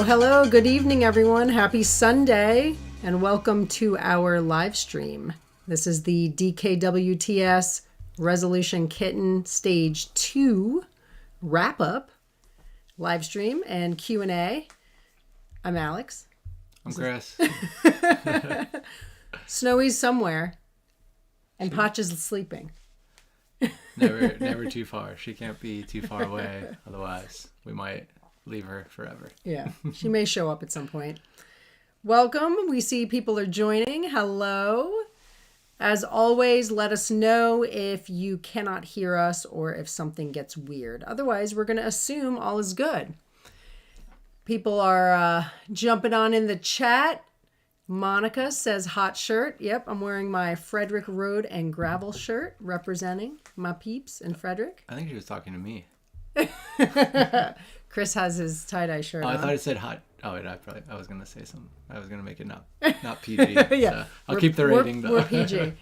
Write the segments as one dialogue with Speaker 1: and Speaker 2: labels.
Speaker 1: Hello, good evening, everyone. Happy Sunday, and welcome to our live stream. This is the DKWTS Resolution Kitten Stage 2 wrap-up live stream and Q&A. I'm Alex.
Speaker 2: I'm Chris.
Speaker 1: Snowy's somewhere, and Potch is sleeping.
Speaker 2: Never too far. She can't be too far away, otherwise we might leave her forever.
Speaker 1: Yeah, she may show up at some point. Welcome. We see people are joining. Hello. As always, let us know if you cannot hear us or if something gets weird. Otherwise, we're going to assume all is good. People are jumping on in the chat. Monica says hot shirt. Yep, I'm wearing my Frederick Road and Gravel shirt representing my peeps and Frederick.
Speaker 2: I think she was talking to me.
Speaker 1: Chris has his tie-dye shirt on.
Speaker 2: I thought it said hot. Oh, wait, I was going to say something. I was going to make it not PG.
Speaker 1: Yeah.
Speaker 2: So I'll keep the rating, though.
Speaker 1: We're PG.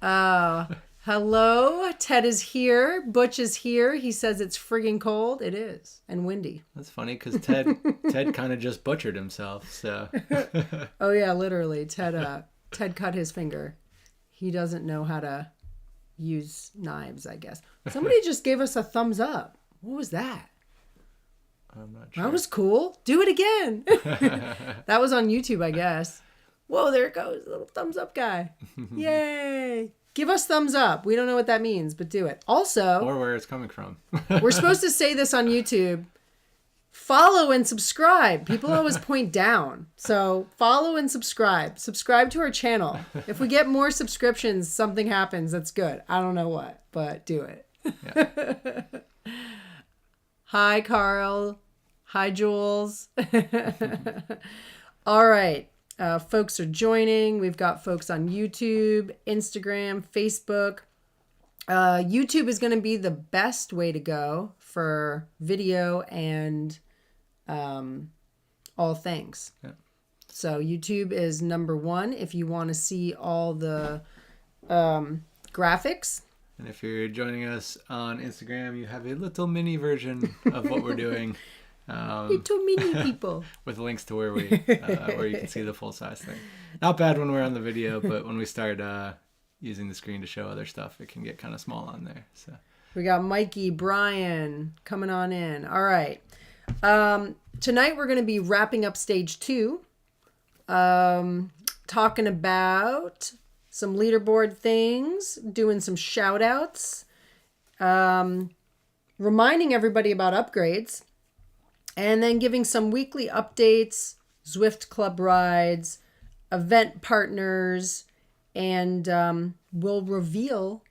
Speaker 1: Hello. Ted is here. Butch is here. He says it's friggin' cold. It is. And windy.
Speaker 2: That's funny because Ted kind of just butchered himself. So.
Speaker 1: Oh, yeah, literally. Ted cut his finger. He doesn't know how to use knives, I guess. Somebody just gave us a thumbs up. What was that?
Speaker 2: I'm not sure.
Speaker 1: That was cool. Do it again. That was on YouTube, I guess. Whoa, there it goes. Little thumbs up guy. Yay. Give us thumbs up. We don't know what that means, but do it. Also,
Speaker 2: or where it's coming from.
Speaker 1: We're supposed to say this on YouTube. Follow and subscribe. People always point down. So follow and subscribe. Subscribe to our channel. If we get more subscriptions, something happens. That's good. I don't know what, but do it.
Speaker 2: Yeah.
Speaker 1: Hi, Carl. Hi, Jules. All right. Folks are joining. We've got folks on YouTube, Instagram, Facebook. YouTube is going to be the best way to go for video and all things.
Speaker 2: Yeah.
Speaker 1: So YouTube is number one if you want to see all the graphics.
Speaker 2: And if you're joining us on Instagram, you have a little mini version of what we're doing.
Speaker 1: Little mini people.
Speaker 2: With links to where you can see the full size thing. Not bad when we're on the video, but when we start using the screen to show other stuff, it can get kind of small on there. So
Speaker 1: we got Mikey, Brian coming on in. All right. Tonight we're going to be wrapping up stage 2. Talking about some leaderboard things, doing some shout outs, reminding everybody about upgrades, and then giving some weekly updates, Zwift Club rides, event partners, and we'll reveal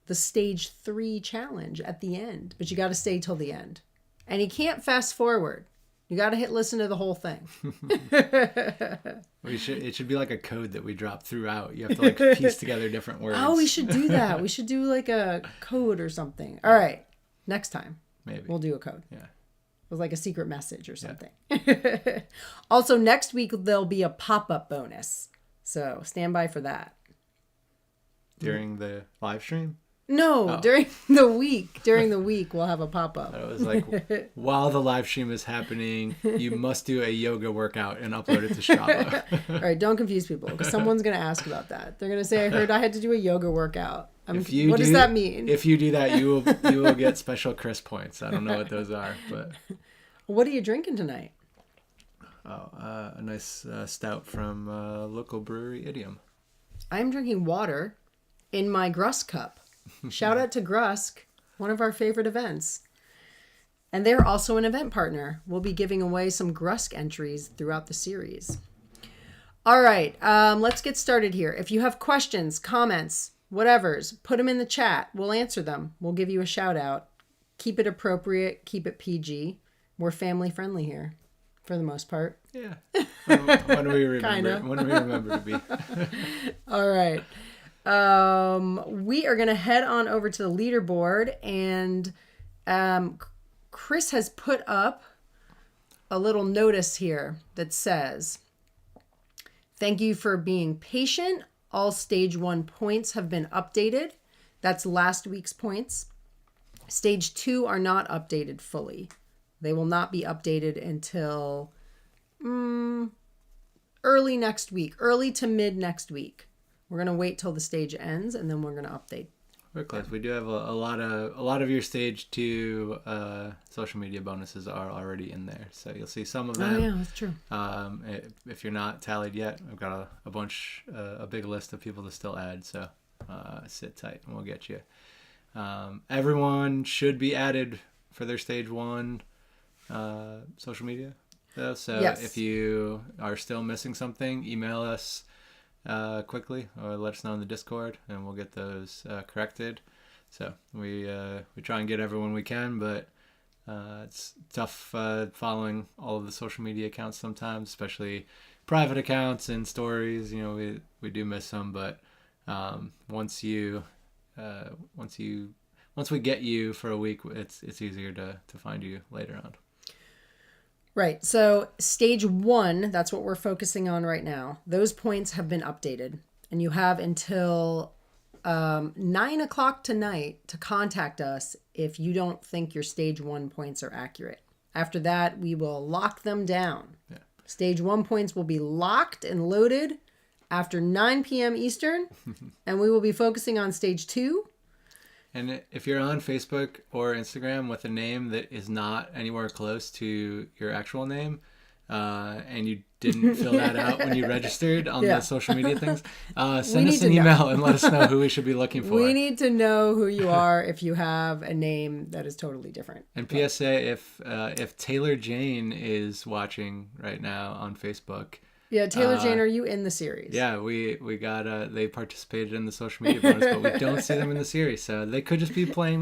Speaker 1: the stage 3 challenge at the end. But you got to stay till the end. And you can't fast forward. You got to hit listen to the whole thing.
Speaker 2: It should be like a code that we drop throughout. You have to like piece together different words.
Speaker 1: Oh, we should do that. We should do like a code or something. All right. Next time.
Speaker 2: Maybe.
Speaker 1: We'll do a code.
Speaker 2: Yeah.
Speaker 1: With like a secret message or something. Yeah. Also, next week there'll be a pop-up bonus. So stand by for that.
Speaker 2: During the live stream?
Speaker 1: No, during the week. During the week, we'll have a pop-up.
Speaker 2: It was like, while the live stream is happening, you must do a yoga workout and upload it to Strava.
Speaker 1: All right, don't confuse people, because someone's going to ask about that. They're going to say, I heard I had to do a yoga workout. What does that mean?
Speaker 2: If you do that, you will get special Chris points. I don't know what those are, but...
Speaker 1: What are you drinking tonight?
Speaker 2: A nice stout from local brewery, Idiom.
Speaker 1: I'm drinking water in my Grusk cup. Shout out to Grusk, one of our favorite events. And they're also an event partner. We'll be giving away some Grusk entries throughout the series. All right, let's get started here. If you have questions, comments, whatevers, put them in the chat. We'll answer them. We'll give you a shout out. Keep it appropriate. Keep it PG. We're family friendly here, for the most part.
Speaker 2: Yeah. When do we remember?
Speaker 1: Kinda.
Speaker 2: When do we remember to be?
Speaker 1: All right. We are going to head on over to the leaderboard, and Chris has put up a little notice here that says, thank you for being patient. All stage 1 points have been updated. That's last week's points. Stage 2 are not updated fully. They will not be updated until Early next week, early to mid next week. We're going to wait till the stage ends, and then we're going to update.
Speaker 2: We're close. We do have a lot of your stage 2 social media bonuses are already in there, so you'll see some of them.
Speaker 1: Oh yeah, that's true.
Speaker 2: If you're not tallied yet, I've got a big list of people to still add. So sit tight, and we'll get you. Everyone should be added for their stage 1 social media, though. So
Speaker 1: yes.
Speaker 2: If you are still missing something, email us quickly or let us know in the Discord, and we'll get those corrected. So we try and get everyone we can, but it's tough following all of the social media accounts sometimes, especially private accounts and stories. We do miss some, but once we get you for a week, it's easier to find you later on.
Speaker 1: Right. So stage 1, that's what we're focusing on right now. Those points have been updated, and you have until 9:00 tonight to contact us if you don't think your stage 1 points are accurate. After that, we will lock them down.
Speaker 2: Yeah.
Speaker 1: Stage 1 points will be locked and loaded after 9 p.m. Eastern, and we will be focusing on stage 2.
Speaker 2: And if you're on Facebook or Instagram with a name that is not anywhere close to your actual name, and you didn't fill that out when you registered on the social media things, send us an email and let us know who we should be looking for.
Speaker 1: We need to know who you are if you have a name that is totally different.
Speaker 2: And PSA, if Taylor Jane is watching right now on Facebook.
Speaker 1: Yeah, Taylor Jane, are you in the series?
Speaker 2: Yeah, we got they participated in the social media bonus, but we don't see them in the series, so they could just be playing.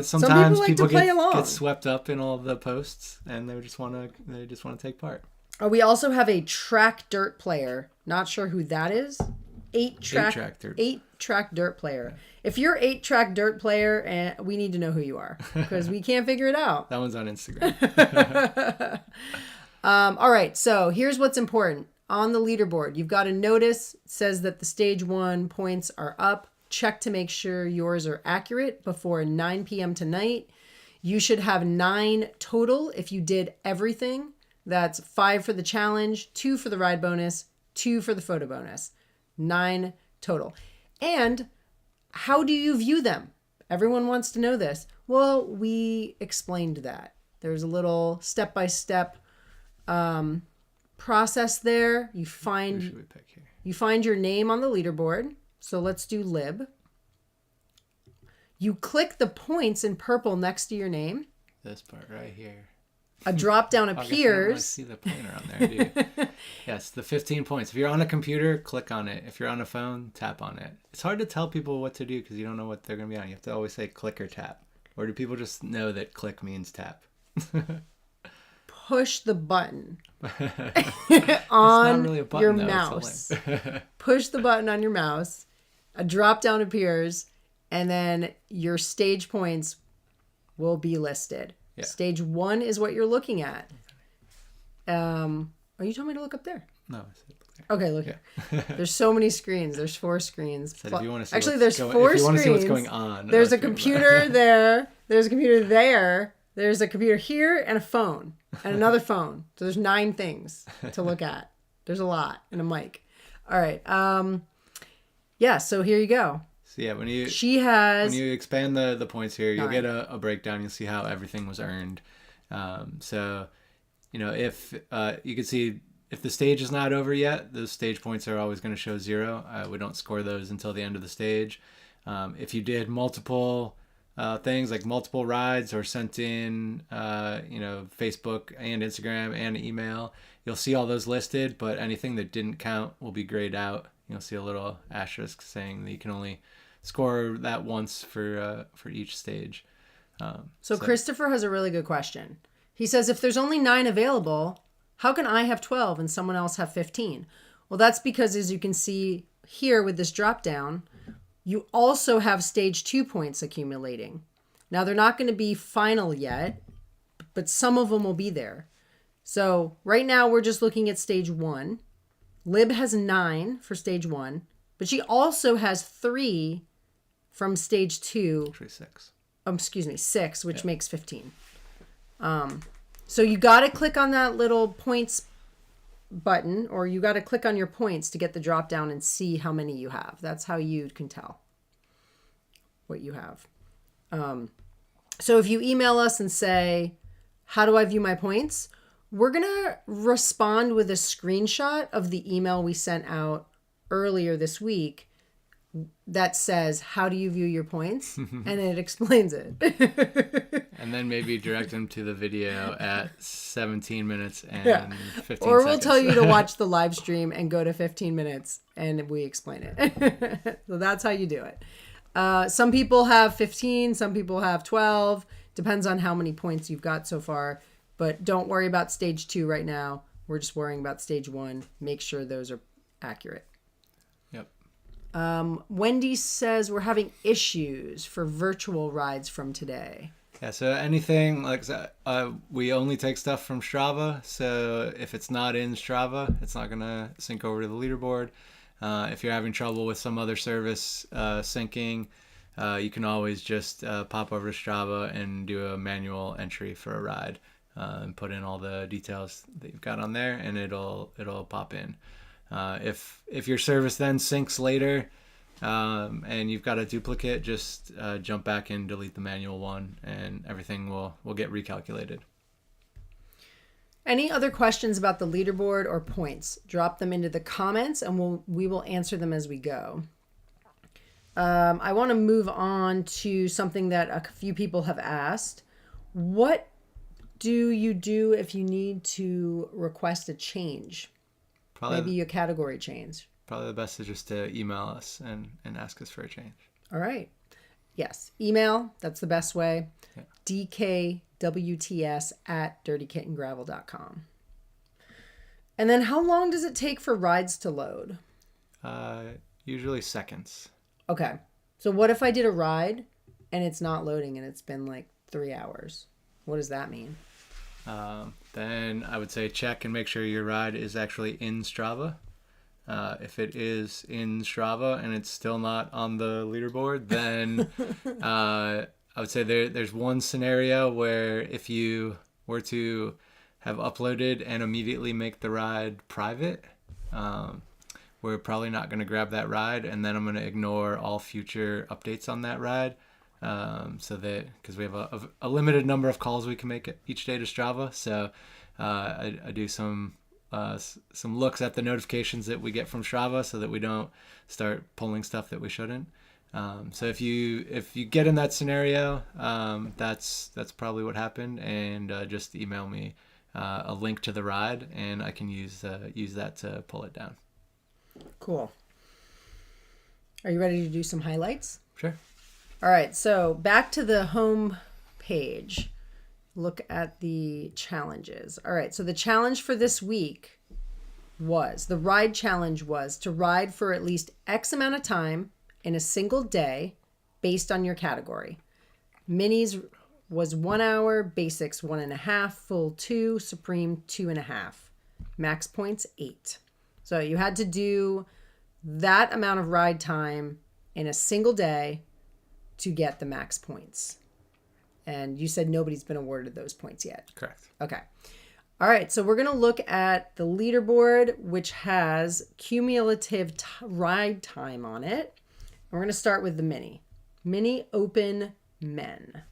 Speaker 2: Sometimes people get swept up in all the posts, and they just want to take part.
Speaker 1: We also have a track dirt player. Not sure who that is. 8-track dirt player. Yeah. If you're 8-track dirt player, and we need to know who you are because we can't figure it out.
Speaker 2: That one's on Instagram.
Speaker 1: All right, so here's what's important. On the leaderboard, you've got a notice. It says that the stage 1 points are up. Check to make sure yours are accurate before 9 p.m. tonight. You should have 9 total if you did everything. That's 5 for the challenge, 2 for the ride bonus, 2 for the photo bonus. 9 total. And how do you view them? Everyone wants to know this. Well, we explained that. There's a little step-by-step process there. You find your name on the leaderboard. So let's do lib. You click the points in purple next to your name.
Speaker 2: This part right here.
Speaker 1: A drop down appears.
Speaker 2: I see the pointer on there, do you? Yes, the 15 points. If you're on a computer, click on it. If you're on a phone, tap on it. It's hard to tell people what to do because you don't know what they're going to be on. You have to always say click or tap. Or do people just know that click means tap?
Speaker 1: Push the button on your mouse. Push the button on your mouse. A drop down appears, and then your stage points will be listed. Yeah. Stage 1 is what you're looking at. Are you telling me to look up there?
Speaker 2: No, I said look there.
Speaker 1: Okay, look here. There's so many screens. There's 4 screens.
Speaker 2: If you want to see
Speaker 1: Actually, there's 4 screens. If you want to
Speaker 2: see what's going on.
Speaker 1: There's a computer there. There's a computer there. There's a computer here and a phone and another phone. So there's 9 things to look at. There's a lot and a mic. All right. Yeah. So here you go.
Speaker 2: So yeah, when you expand the points here, you'll get a breakdown. You'll see how everything was earned. So, if you can see if the stage is not over yet, those stage points are always going to show 0. We don't score those until the end of the stage. If you did multiple things like multiple rides or sent in, Facebook and Instagram and email, you'll see all those listed, but anything that didn't count will be grayed out. You'll see a little asterisk saying that you can only score that once for each stage.
Speaker 1: So Christopher has a really good question. He says, if there's only 9 available, how can I have 12 and someone else have 15? Well, that's because, as you can see here with this drop down, you also have stage 2 points accumulating. Now, they're not going to be final yet, but some of them will be there. So right now we're just looking at stage 1. Lib has 9 for stage 1, but she also has 3 from stage 2.
Speaker 2: Actually 6.
Speaker 1: 6, which makes 15. So you got to click on that little points button, or you got to click on your points to get the drop down and see how many you have. That's how you can tell what you have. So if you email us and say, how do I view my points? We're going to respond with a screenshot of the email we sent out earlier this week that says, how do you view your points? And it explains it.
Speaker 2: And then maybe direct them to the video at 17 minutes and 15
Speaker 1: or we'll
Speaker 2: seconds.
Speaker 1: tell you to watch the live stream and go to 15 minutes and we explain it. So that's how you do it. Some people have 15, some people have 12. Depends on how many points you've got so far. But don't worry about stage 2 right now. We're just worrying about stage 1. Make sure those are accurate.
Speaker 2: Yep.
Speaker 1: Wendy says we're having issues for virtual rides from today.
Speaker 2: Yeah, so anything like we only take stuff from Strava. So if it's not in Strava, it's not going to sync over to the leaderboard. If you're having trouble with some other service syncing, you can always just pop over to Strava and do a manual entry for a ride and put in all the details that you've got on there, and it'll pop in. If your service then syncs later and you've got a duplicate, just jump back and delete the manual one, and everything will get recalculated.
Speaker 1: Any other questions about the leaderboard or points? Drop them into the comments and we will answer them as we go. I want to move on to something that a few people have asked. What do you do if you need to request a change? Maybe a category change.
Speaker 2: Probably the best is just to email us and ask us for a change.
Speaker 1: All right. Yes. Email. That's the best way. Yeah. DKWTS@dirtykittengravel.com. And then how long does it take for rides to load?
Speaker 2: Usually seconds.
Speaker 1: Okay. So what if I did a ride and it's not loading and it's been like 3 hours? What does that mean?
Speaker 2: Then I would say check and make sure your ride is actually in Strava. If it is in Strava and it's still not on the leaderboard, then I would say there's one scenario where if you were to have uploaded and immediately make the ride private, we're probably not going to grab that ride, and then I'm going to ignore all future updates on that ride. So that, because we have a limited number of calls we can make each day to Strava. So I do some looks at the notifications that we get from Strava so that we don't start pulling stuff that we shouldn't. So if you get in that scenario, that's probably what happened, and just email me a link to the ride, and I can use that to pull it down.
Speaker 1: Cool. Are you ready to do some highlights?
Speaker 2: Sure.
Speaker 1: All right, so back to the home page. Look at the challenges. All right, so the challenge for this week the ride challenge was to ride for at least X amount of time in a single day based on your category. Minis was 1 hour, basics 1.5, full 2, supreme 2.5, max points 8. So you had to do that amount of ride time in a single day to get the max points. And you said nobody's been awarded those points yet.
Speaker 2: Correct.
Speaker 1: Okay. All right. So we're going to look at the leaderboard, which has cumulative ride time on it. And we're going to start with the Mini Open Men.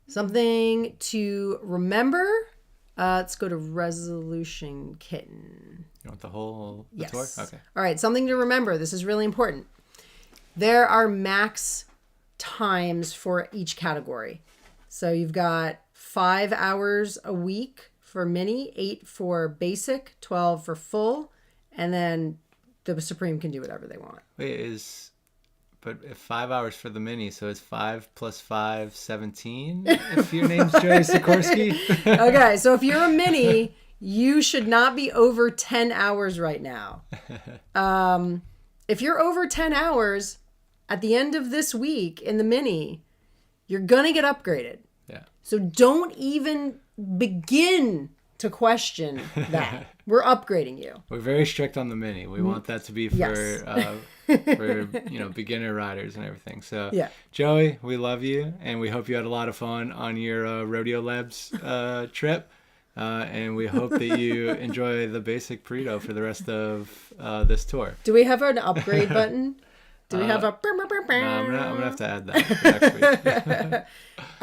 Speaker 1: Something to remember. Let's go to Resolution Kitten.
Speaker 2: You want the whole
Speaker 1: Yes.
Speaker 2: tour? Okay.
Speaker 1: All right. Something to remember. This is really important. There are max times for each category. So you've got 5 hours a week for mini, 8 for basic, 12 for full, and then the Supreme can do whatever they want.
Speaker 2: Wait, but if 5 hours for the mini, so it's 5 plus 5, 17, if your name's Joey Sikorsky?
Speaker 1: Okay, so if you're a mini, you should not be over 10 hours right now. If you're over 10 hours at the end of this week in the mini, you're going to get upgraded.
Speaker 2: Yeah.
Speaker 1: So don't even begin to question that. We're upgrading you.
Speaker 2: We're very strict on the Mini. We want that to be for beginner riders and everything. So Joey, we love you, and we hope you had a lot of fun on your Rodeo Labs trip. And we hope that you enjoy the basic burrito for the rest of this tour.
Speaker 1: Do we have an upgrade button? Do we have a...
Speaker 2: No, I'm gonna have to add that for next week.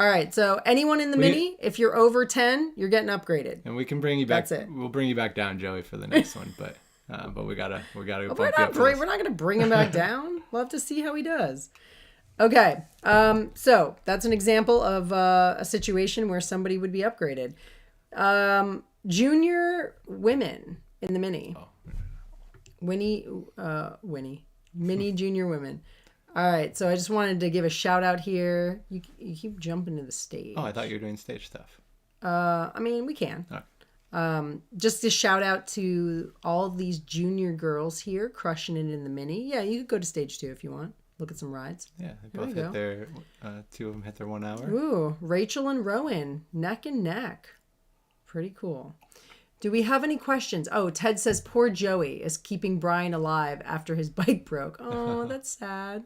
Speaker 1: All right, so anyone in the Mini, if you're over 10, you're getting upgraded.
Speaker 2: And we can bring you back.
Speaker 1: That's it.
Speaker 2: We'll bring you back down, Joey, for the next one. But we gotta
Speaker 1: we're not gonna bring him back down. We'll have to see how he does. Okay, so that's an example of a situation where somebody would be upgraded. Junior women in the Mini. Mini junior women. All right, so I just wanted to give a shout out here. You keep jumping to the stage.
Speaker 2: Oh, I thought you were doing stage stuff.
Speaker 1: I mean, we can.
Speaker 2: Okay.
Speaker 1: Just a shout out to all these junior girls here crushing it in the Mini. Yeah, you could go to stage 2 if you want. Look at some rides.
Speaker 2: Yeah, they both hit their, 2 of them hit their 1 hour.
Speaker 1: Ooh, Rachel and Rowan, neck and neck. Pretty cool. Do we have any questions? Oh, Ted says poor Joey is keeping Brian alive after his bike broke. Oh, that's sad.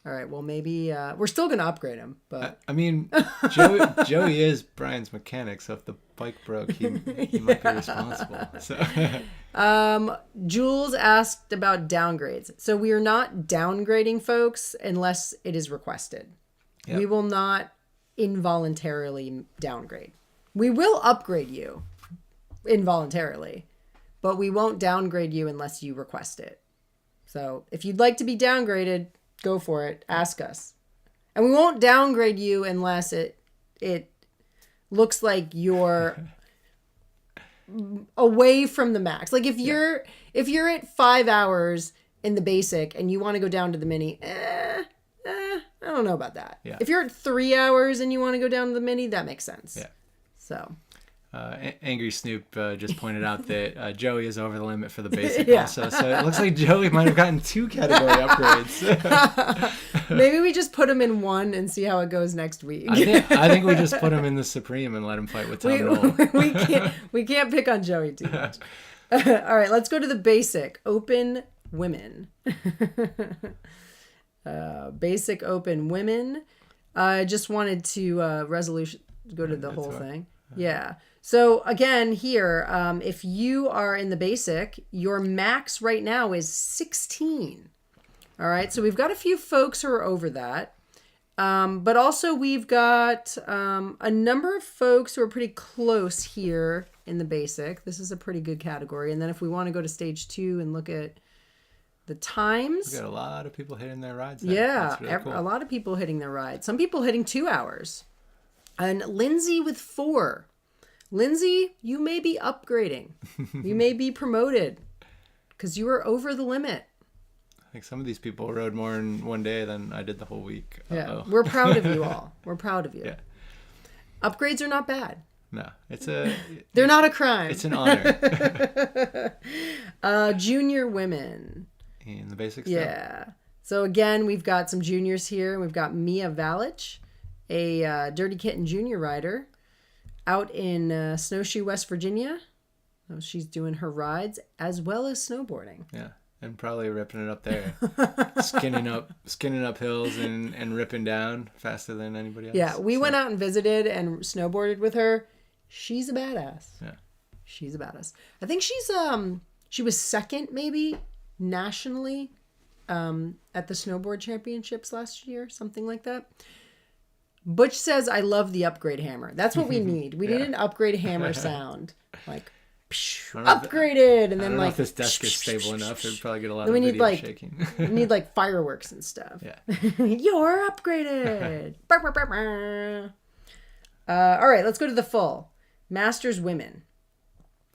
Speaker 1: All right, well, maybe we're still going to upgrade him. But
Speaker 2: I mean, Joey is Brian's mechanic, so if the bike broke, he might be responsible. So.
Speaker 1: Jules asked about downgrades. So we are not downgrading folks unless it is requested. Yep. We will not involuntarily downgrade. We will upgrade you involuntarily, but we won't downgrade you unless you request it. So if you'd like to be downgraded, go for it. Ask us. And we won't downgrade you unless it looks like you're away from the max. Like if you're at 5 hours in the basic and you want to go down to the Mini, I don't know about that.
Speaker 2: Yeah.
Speaker 1: If you're at 3 hours and you want to go down to the Mini, that makes sense.
Speaker 2: Yeah.
Speaker 1: So.
Speaker 2: Angry Snoop just pointed out that Joey is over the limit for the basic also. So it looks like Joey might have gotten 2 category upgrades.
Speaker 1: Maybe we just put him in 1 and see how it goes next week.
Speaker 2: I think we just put him in the Supreme and let him fight with Tom Noel.
Speaker 1: We can't pick on Joey too much. All right, let's go to the basic open women. Basic open women. I just wanted to go to the whole thing. Yeah. So again, here, if you are in the basic, your max right now is 16. All right. So we've got a few folks who are over that. But also we've got a number of folks who are pretty close here in the basic. This is a pretty good category. And then if we want to go to stage 2 and look at the times.
Speaker 2: We've got a lot of people hitting their rides.
Speaker 1: Yeah.
Speaker 2: Really cool.
Speaker 1: A lot of people hitting their rides. Some people hitting 2 hours. And Lindsay with 4. Lindsay, you may be upgrading. You may be promoted because you are over the limit.
Speaker 2: I think some of these people rode more in one day than I did the whole week.
Speaker 1: Yeah, we're proud of you all. We're proud of you.
Speaker 2: Yeah.
Speaker 1: Upgrades are not bad.
Speaker 2: No,
Speaker 1: they're not a crime.
Speaker 2: It's an honor.
Speaker 1: Junior women.
Speaker 2: In the basic stuff.
Speaker 1: Yeah. So again, we've got some juniors here. We've got Mia Valich, a Dirty Kitten junior rider out in Snowshoe, West Virginia. So she's doing her rides as well as snowboarding.
Speaker 2: Yeah, and probably ripping it up there. skinning up hills and ripping down faster than anybody else.
Speaker 1: Yeah, we went out and visited and snowboarded with her. She's a badass.
Speaker 2: Yeah.
Speaker 1: She's a badass. I think she was second maybe nationally at the snowboard championships last year, something like that. Butch says, I love the upgrade hammer. That's what we need. We need an upgrade hammer sound. Like, upgraded. And then,
Speaker 2: I don't know if this desk is stable enough. It would probably get a lot of video shaking.
Speaker 1: We need, like, fireworks and stuff.
Speaker 2: Yeah.
Speaker 1: You're upgraded. All right, let's go to the full. Masters Women.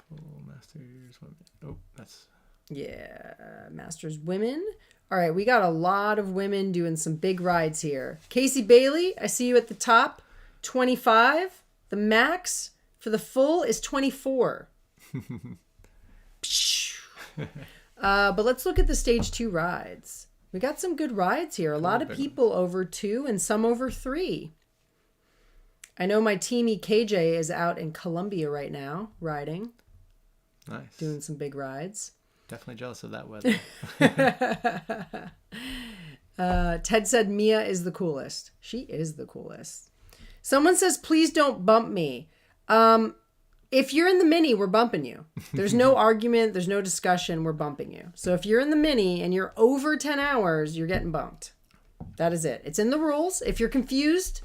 Speaker 2: Full Masters Women. Oh, that's...
Speaker 1: Yeah, Masters Women. All right, we got a lot of women doing some big rides here. Casey Bailey, I see you at the top, 25. The max for the full is 24. But let's look at the stage 2 rides. We got some good rides here. A lot of people over 2 and some over 3. I know my teamie KJ is out in Colombia right now, riding.
Speaker 2: Nice.
Speaker 1: Doing some big rides.
Speaker 2: Definitely jealous of that weather.
Speaker 1: Ted said Mia is the coolest. She is the coolest. Someone says, please don't bump me. If you're in the mini, we're bumping you. There's no argument. There's no discussion. We're bumping you. So if you're in the mini and you're over 10 hours, you're getting bumped. That is it. It's in the rules. If you're confused,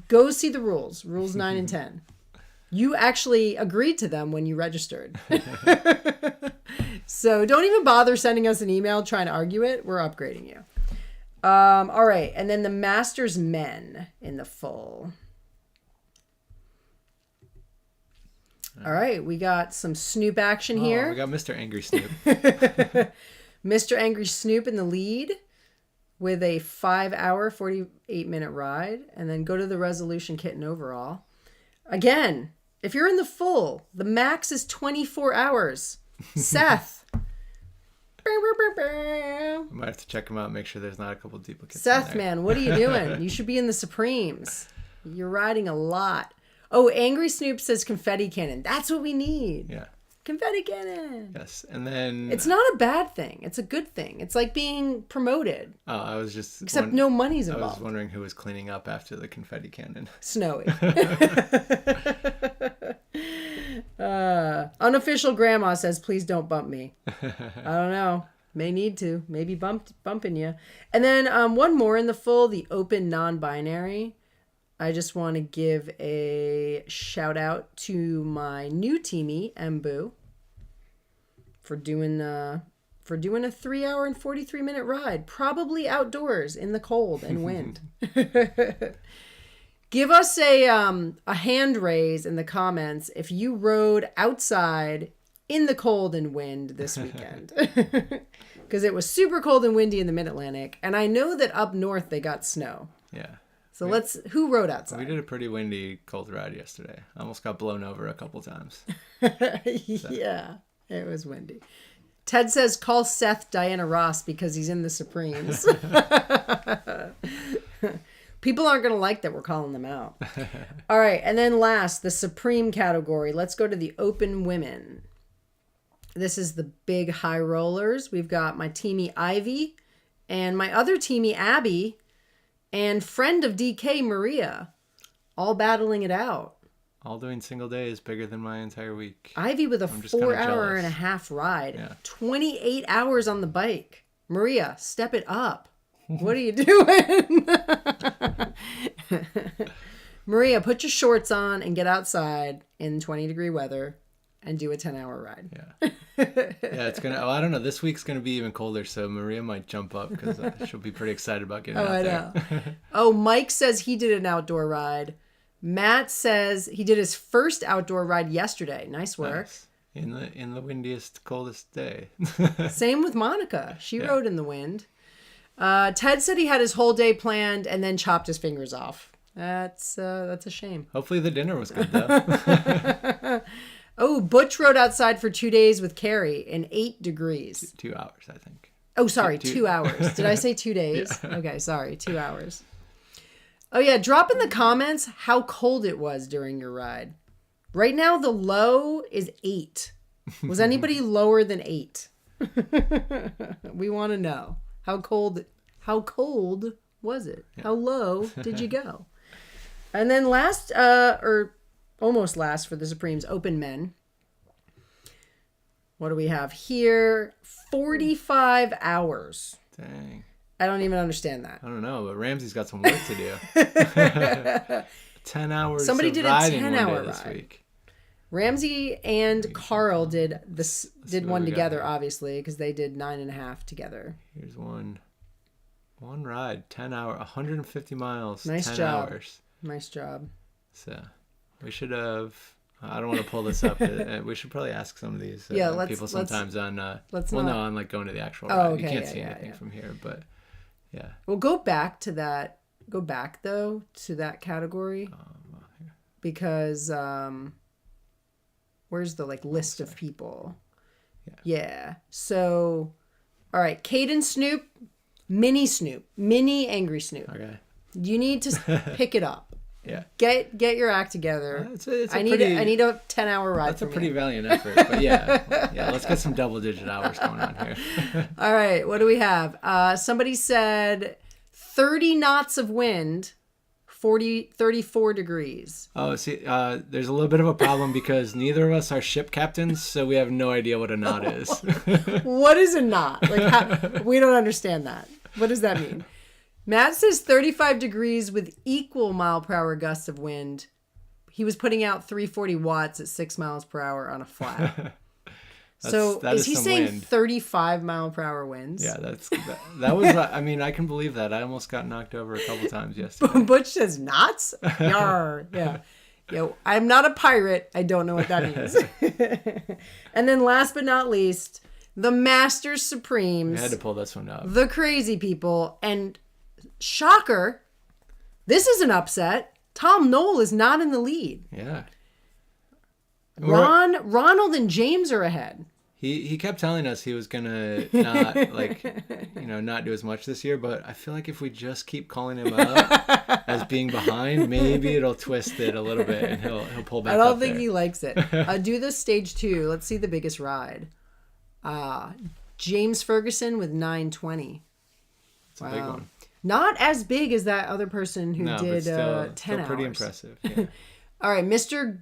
Speaker 1: go see the rules. Rules 9 and 10. You actually agreed to them when you registered. So don't even bother sending us an email trying to argue it. We're upgrading you. All right. And then the Masters men in the full. All right. We got some Snoop action here.
Speaker 2: We got Mr. Angry Snoop.
Speaker 1: Mr. Angry Snoop in the lead with a 5-hour, 48-minute ride. And then go to the Resolution Kitten overall. Again, if you're in the full, the max is 24 hours. Seth.
Speaker 2: I might have to check them out and make sure there's not a couple duplicates.
Speaker 1: Seth, man, what are you doing? You should be in the Supremes. You're riding a lot. Oh, Angry Snoop says confetti cannon. That's what we need.
Speaker 2: Yeah.
Speaker 1: Confetti cannon.
Speaker 2: Yes. And then...
Speaker 1: It's not a bad thing. It's a good thing. It's like being promoted.
Speaker 2: Oh, I was just...
Speaker 1: Except no money's involved.
Speaker 2: I was wondering who was cleaning up after the confetti cannon.
Speaker 1: Snowy. Unofficial grandma says, please don't bump me. I don't know. May need to. Maybe bumping you. And then one more in the full, the open non-binary. I just want to give a shout out to my new teamie, Mbu, for doing a 3-hour and 43-minute ride, probably outdoors in the cold and wind. Give us a hand raise in the comments if you rode outside in the cold and wind this weekend. Because it was super cold and windy in the Mid-Atlantic. And I know that up north they got snow.
Speaker 2: Yeah.
Speaker 1: So who rode outside?
Speaker 2: We did a pretty windy, cold ride yesterday. I almost got blown over a couple times.
Speaker 1: Yeah, it was windy. Ted says, call Seth Diana Ross because he's in the Supremes. People aren't going to like that we're calling them out. All right. And then last, the Supreme category. Let's go to the open women. This is the big high rollers. We've got my teamie Ivy and my other teamie Abby and friend of DK Maria, all battling it out.
Speaker 2: All doing single days bigger than my entire week.
Speaker 1: Ivy with a 4-hour and a half ride.
Speaker 2: Yeah.
Speaker 1: 28 hours on the bike. Maria, step it up. What are you doing? Maria, put your shorts on and get outside in 20-degree weather and do a 10-hour ride.
Speaker 2: Yeah. Yeah, it's going to... Oh, I don't know. This week's going to be even colder, so Maria might jump up because she'll be pretty excited about getting out there.
Speaker 1: I know. Oh, Mike says he did an outdoor ride. Matt says he did his first outdoor ride yesterday. Nice work.
Speaker 2: Nice. In the windiest, coldest day.
Speaker 1: Same with Monica. She rode in the wind. Ted said he had his whole day planned and then chopped his fingers off. That's a shame.
Speaker 2: Hopefully the dinner was good, though.
Speaker 1: Oh, Butch rode outside for 2 days with Carrie in 8 degrees.
Speaker 2: 2 hours, I think.
Speaker 1: Oh, sorry, 2 hours. Did I say 2 days? Yeah. Okay, sorry, 2 hours. Oh, yeah, drop in the comments how cold it was during your ride. Right now, the low is 8. Was anybody lower than 8? We want to know. How cold was it? Yeah. How low did you go? And then last, or almost last for the Supremes, open men. What do we have here? 45 hours.
Speaker 2: Dang.
Speaker 1: I don't even understand that.
Speaker 2: I don't know, but Ramsey's got some work to do. 10 hours.
Speaker 1: Somebody did a 10-hour
Speaker 2: this
Speaker 1: ride.
Speaker 2: Week.
Speaker 1: Ramsey and Carl did one together, obviously, because they did 9.5 together.
Speaker 2: Here's one ride, 10 hour, 150 miles.
Speaker 1: Nice
Speaker 2: 10
Speaker 1: job.
Speaker 2: Hours.
Speaker 1: Nice job.
Speaker 2: So we should have. I don't want to pull this up. We should probably ask some of these people sometimes on. On like going to the actual ride.
Speaker 1: Okay,
Speaker 2: you can't see anything from here, but yeah.
Speaker 1: Well, go back to that. Go back though to that category because where's the list of people? Yeah. So, all right, Kitten Snoop, Mini Angry Snoop.
Speaker 2: Okay.
Speaker 1: You need to pick it up. Get your act together. I need a 10-hour ride.
Speaker 2: That's a pretty valiant effort. But yeah, let's get some double-digit hours going on here.
Speaker 1: All right, what do we have? Somebody said 30 knots of wind, 34 degrees.
Speaker 2: Oh, see, there's a little bit of a problem because neither of us are ship captains, so we have no idea what a knot is.
Speaker 1: What is a knot? Like, we don't understand that. What does that mean? Matt says 35 degrees with equal mile-per-hour gusts of wind. He was putting out 340 watts at 6 miles per hour on a flat. So is he saying wind. 35 mile-per-hour winds?
Speaker 2: Yeah, that was. I mean, I can believe that. I almost got knocked over a couple times yesterday.
Speaker 1: Butch says knots? Yarr. Yeah. Yo, I'm not a pirate. I don't know what that means. And then last but not least, the Masters Supremes.
Speaker 2: I had to pull this one up.
Speaker 1: The crazy people. And shocker, this is an upset. Tom Knoll is not in the lead.
Speaker 2: Yeah.
Speaker 1: Ronald and James are ahead.
Speaker 2: He kept telling us he was gonna not not do as much this year, but I feel like if we just keep calling him out as being behind, maybe it'll twist it a little bit and he'll pull back.
Speaker 1: I don't think he likes it. Do the stage 2. Let's see the biggest ride. James Ferguson with 920.
Speaker 2: It's a big one.
Speaker 1: Not as big as that other person who did
Speaker 2: still,
Speaker 1: 10 hours.
Speaker 2: Pretty impressive. Yeah.
Speaker 1: All right, Mr.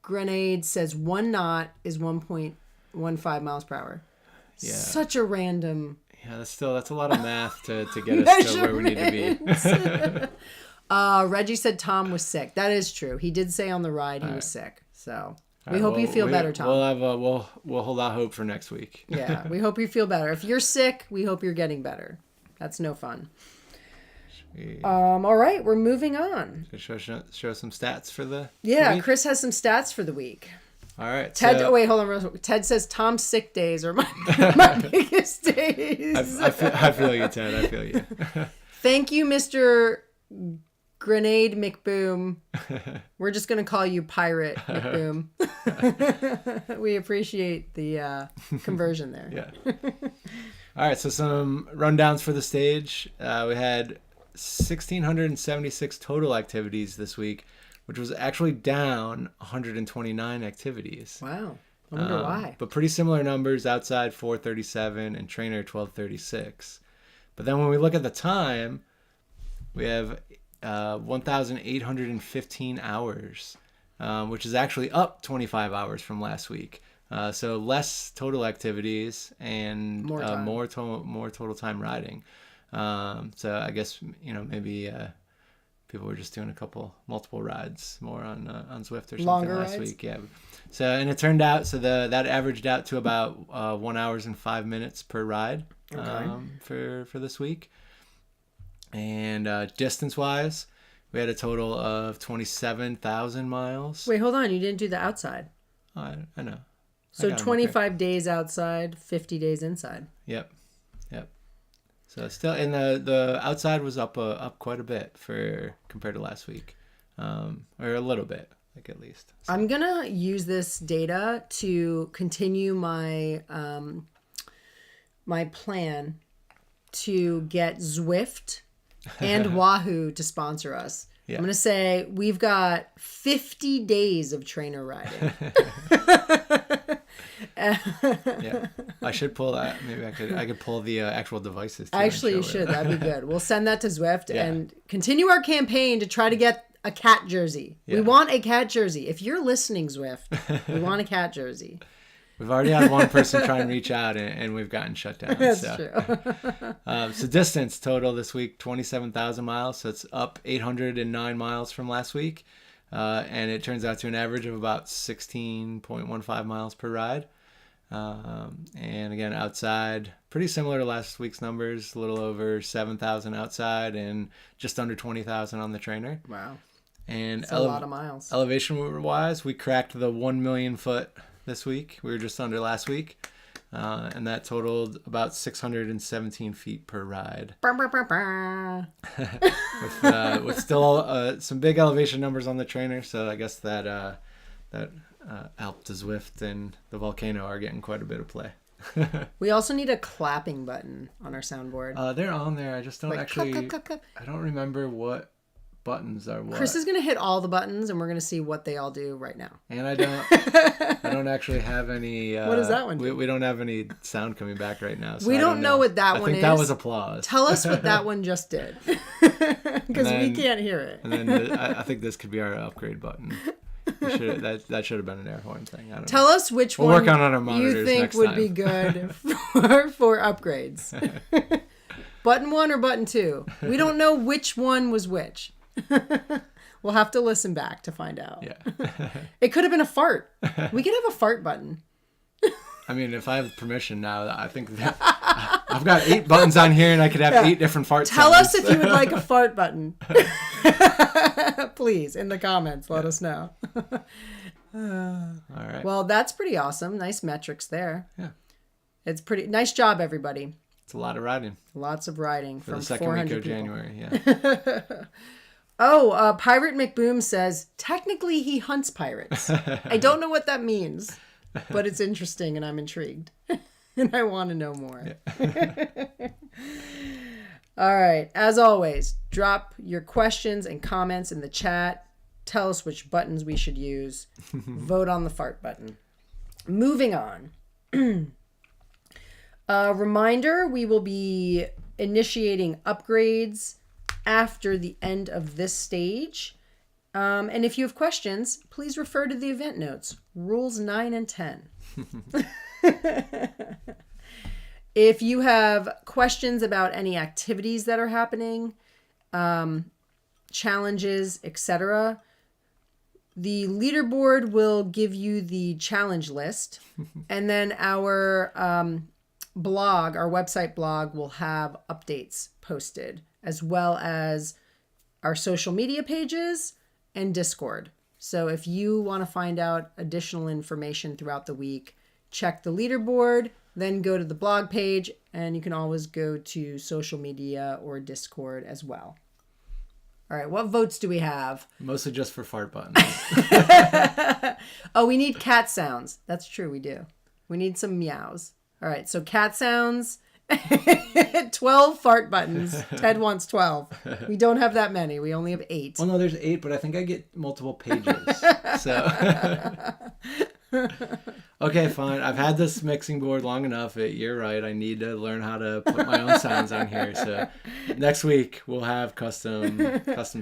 Speaker 1: Grenade says 1 knot is 1.15 miles per hour. Yeah. Such a random.
Speaker 2: Yeah, that's a lot of math to get us to where we need to
Speaker 1: be. Reggie said Tom was sick. That is true. He did say on the ride he was sick. So we hope you feel better, Tom.
Speaker 2: We'll hold out hope for next week.
Speaker 1: Yeah, we hope you feel better. If you're sick, we hope you're getting better. That's no fun. All right, we're moving on.
Speaker 2: Show some stats for the
Speaker 1: week? Chris has some stats for the week.
Speaker 2: All right.
Speaker 1: Ted, wait, hold on. Ted says Tom's sick days are my biggest days.
Speaker 2: I feel you, Ted. I feel you.
Speaker 1: Thank you, Mr. Grenade McBoom. We're just going to call you Pirate McBoom. We appreciate the conversion there.
Speaker 2: Yeah. All right, so some rundowns for the stage. We had 1,676 total activities this week, which was actually down 129 activities.
Speaker 1: Wow. I wonder why.
Speaker 2: But pretty similar numbers outside, 437 and trainer 1236. But then when we look at the time, we have 1,815 hours, which is actually up 25 hours from last week. So less total activities and more total time riding. So I guess maybe people were just doing multiple rides more on Zwift or something
Speaker 1: longer
Speaker 2: last
Speaker 1: rides?
Speaker 2: week. Yeah. So and it turned out that averaged out to about 1 hour and 5 minutes per ride for this week. And distance wise, we had a total of 27,000 miles.
Speaker 1: Wait, hold on. You didn't do the outside.
Speaker 2: I know.
Speaker 1: So 25 days outside, 50 days inside.
Speaker 2: Yep. So still, and the outside was up quite a bit compared to last week, or a little bit, like at least. So.
Speaker 1: I'm gonna use this data to continue my my plan to get Zwift and Wahoo to sponsor us. Yeah. I'm gonna say we've got 50 days of trainer riding.
Speaker 2: Yeah, I should pull that. Maybe I could pull the actual devices.
Speaker 1: Actually, you should. That'd be good. We'll send that to Zwift and continue our campaign to try to get a cat jersey. Yeah. We want a cat jersey. If you're listening, Zwift, we want a cat jersey.
Speaker 2: We've already had one person try and reach out, and we've gotten shut down.
Speaker 1: That's true.
Speaker 2: So distance total this week, 27,000 miles. So it's up 809 miles from last week. And it turns out to an average of about 16.15 miles per ride. And again, outside, pretty similar to last week's numbers, a little over 7,000 outside and just under 20,000 on the trainer.
Speaker 1: Wow.
Speaker 2: And
Speaker 1: that's a lot of miles.
Speaker 2: Elevation-wise, we cracked the 1 million foot this week. We were just under last week. And that totaled about 617 feet per ride. with still some big elevation numbers on the trainer, so I guess that helped the Zwift and the Volcano are getting quite a bit of play.
Speaker 1: We also need a clapping button on our soundboard.
Speaker 2: They're on there. I just don't clap. I don't remember what buttons are what?
Speaker 1: Chris is going to hit all the buttons, and we're going to see what they all do right now.
Speaker 2: And I don't actually have any...
Speaker 1: what does that one do?
Speaker 2: We don't have any sound coming back right now. So
Speaker 1: we don't know what that one is.
Speaker 2: I think that was applause.
Speaker 1: Tell us what that one just did. Because we can't hear it.
Speaker 2: And then I think this could be our upgrade button. That should have been an air horn thing. I don't
Speaker 1: Tell
Speaker 2: know.
Speaker 1: us which
Speaker 2: we'll
Speaker 1: one
Speaker 2: work on our monitors
Speaker 1: you think
Speaker 2: next
Speaker 1: would
Speaker 2: time.
Speaker 1: be good for upgrades. Button 1 or button 2? We don't know which one was which. We'll have to listen back to find out.
Speaker 2: Yeah.
Speaker 1: It could have been a fart. We could have a fart button.
Speaker 2: I mean, if I have permission now, I think that I've got 8 buttons on here and I could have 8 different fart
Speaker 1: Tell
Speaker 2: sounds.
Speaker 1: us if you would like a fart button. Please, in the comments, let us know.
Speaker 2: All right.
Speaker 1: Well, that's pretty awesome. Nice metrics there.
Speaker 2: Yeah.
Speaker 1: It's pretty nice job, everybody.
Speaker 2: It's a lot of riding.
Speaker 1: Lots of riding
Speaker 2: For
Speaker 1: from
Speaker 2: the second
Speaker 1: 400
Speaker 2: week of
Speaker 1: people.
Speaker 2: January, yeah.
Speaker 1: Pirate McBoom says, technically he hunts pirates. I don't know what that means, but it's interesting and I'm intrigued. And I want to know more. Yeah. All right. As always, drop your questions and comments in the chat. Tell us which buttons we should use. Vote on the fart button. Moving on. Reminder, we will be initiating upgrades after the end of this stage. And if you have questions, please refer to the event notes, rules 9 and 10. If you have questions about any activities that are happening, challenges, etc., the leaderboard will give you the challenge list. And then our blog, our website blog, will have updates posted, as well as our social media pages and Discord. So if you want to find out additional information throughout the week, check the leaderboard, then go to the blog page, and you can always go to social media or Discord as well. All right, what votes do we have?
Speaker 2: Mostly just for fart buttons.
Speaker 1: Oh, we need cat sounds. That's true, we do. We need some meows. All right, so cat sounds, 12 fart buttons. Ted wants 12. We don't have that many. We only have 8.
Speaker 2: Well, no, there's 8, but I think I get multiple pages. So, okay, fine. I've had this mixing board long enough. You're right. I need to learn how to put my own sounds on here. So next week we'll have custom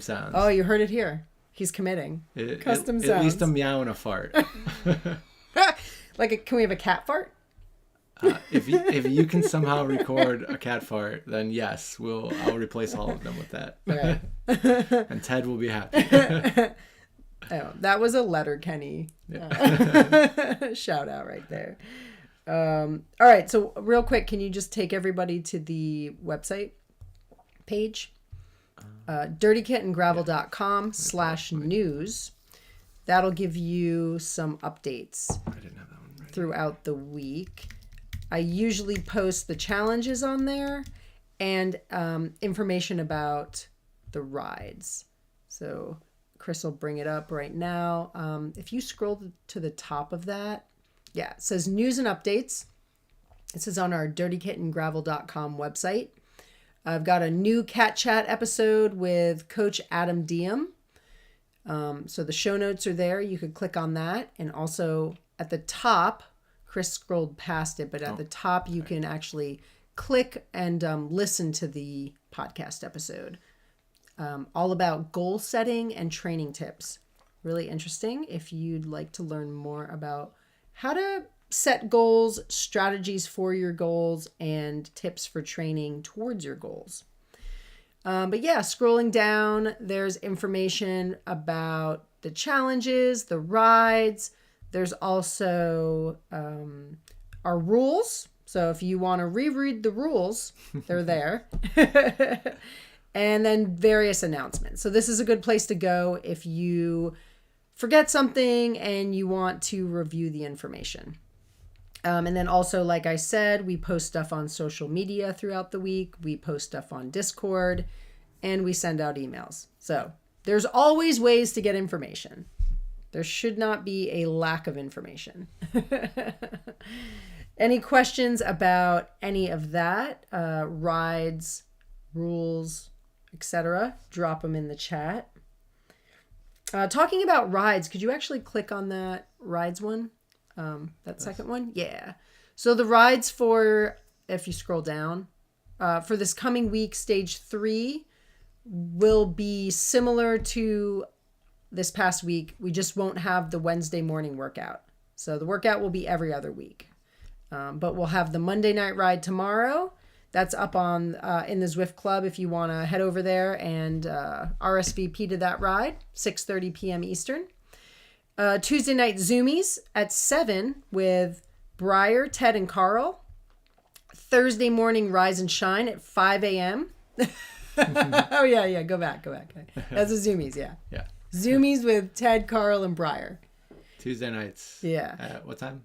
Speaker 2: sounds.
Speaker 1: Oh, you heard it here. He's committing. Custom sounds.
Speaker 2: At least a meow and a fart.
Speaker 1: Can we have a cat fart?
Speaker 2: If you can somehow record a cat fart, then yes, I'll replace all of them with that.
Speaker 1: Right.
Speaker 2: And Ted will be happy.
Speaker 1: Oh, that was a Letterkenny shout out right there. All right, so real quick, can you just take everybody to the website page? dirtykittengravel.com/news. That'll give you some updates
Speaker 2: I didn't have that one ready.
Speaker 1: Throughout the week. I usually post the challenges on there and information about the rides. So Chris will bring it up right now. If you scroll to the top of that, yeah, it says news and updates. This is on our dirtykittengravel.com website. I've got a new Cat Chat episode with Coach Adam Diem. So the show notes are there. You could click on that. And also at the top, Chris scrolled past it, but at the top you can actually click and listen to the podcast episode. All about goal setting and training tips. Really interesting if you'd like to learn more about how to set goals, strategies for your goals, and tips for training towards your goals. But yeah, scrolling down, there's information about the challenges, the rides. There's also our rules. So if you want to reread the rules, they're there. And then various announcements. So this is a good place to go if you forget something and you want to review the information. And then also, like I said, we post stuff on social media throughout the week. We post stuff on Discord, and we send out emails. So there's always ways to get information. There should not be a lack of information. Any questions about any of that? Rides, rules, etc., drop them in the chat. Talking about rides, could you actually click on that rides one? That second one? Yeah. So the rides for, if you scroll down, for this coming week, stage 3 will be similar to this past week. We just won't have the Wednesday morning workout. So the workout will be every other week. But we'll have the Monday night ride tomorrow. That's up on in the Zwift Club if you want to head over there and RSVP to that ride, 6:30 p.m. Eastern. Tuesday night Zoomies at 7 with Briar, Ted, and Carl. Thursday morning Rise and Shine at 5 a.m. Oh, yeah. Go back. That's a Zoomies, yeah.
Speaker 2: Yeah.
Speaker 1: Zoomies with Ted, Carl, and Briar.
Speaker 2: Tuesday nights.
Speaker 1: Yeah.
Speaker 2: At what time?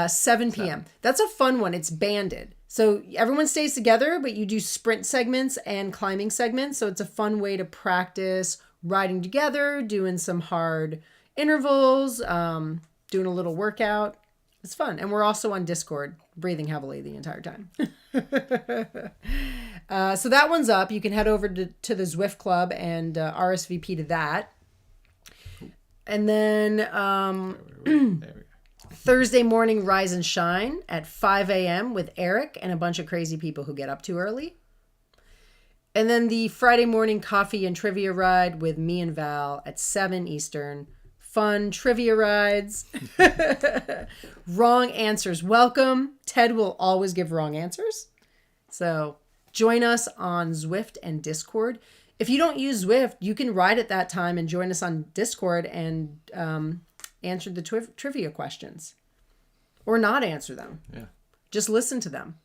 Speaker 1: 7 p.m. That's a fun one. It's banded. So everyone stays together, but you do sprint segments and climbing segments. So it's a fun way to practice riding together, doing some hard intervals, doing a little workout. It's fun. And we're also on Discord, breathing heavily the entire time. So that one's up. You can head over to the Zwift Club and RSVP to that. And then
Speaker 2: There we go.
Speaker 1: Thursday morning Rise and Shine at 5 a.m. with Eric and a bunch of crazy people who get up too early. And then the Friday morning coffee and trivia ride with me and Val at 7 Eastern. Fun trivia rides. Wrong answers welcome. Ted will always give wrong answers. So join us on Zwift and Discord. If you don't use Zwift, you can ride at that time and join us on Discord and answer the trivia questions. Or not answer them.
Speaker 2: Yeah.
Speaker 1: Just listen to them.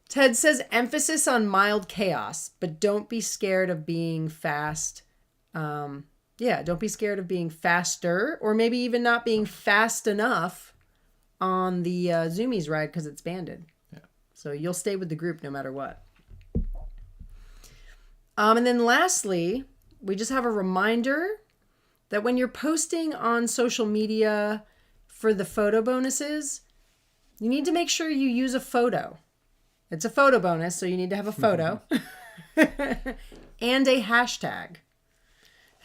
Speaker 1: Ted says emphasis on mild chaos, but don't be scared of being fast. Don't be scared of being faster or maybe even not being fast enough on the Zoomies ride because it's banded.
Speaker 2: Yeah.
Speaker 1: So you'll stay with the group no matter what. And then lastly, we just have a reminder that when you're posting on social media for the photo bonuses, you need to make sure you use a photo. It's a photo bonus, so you need to have a photo. And a hashtag.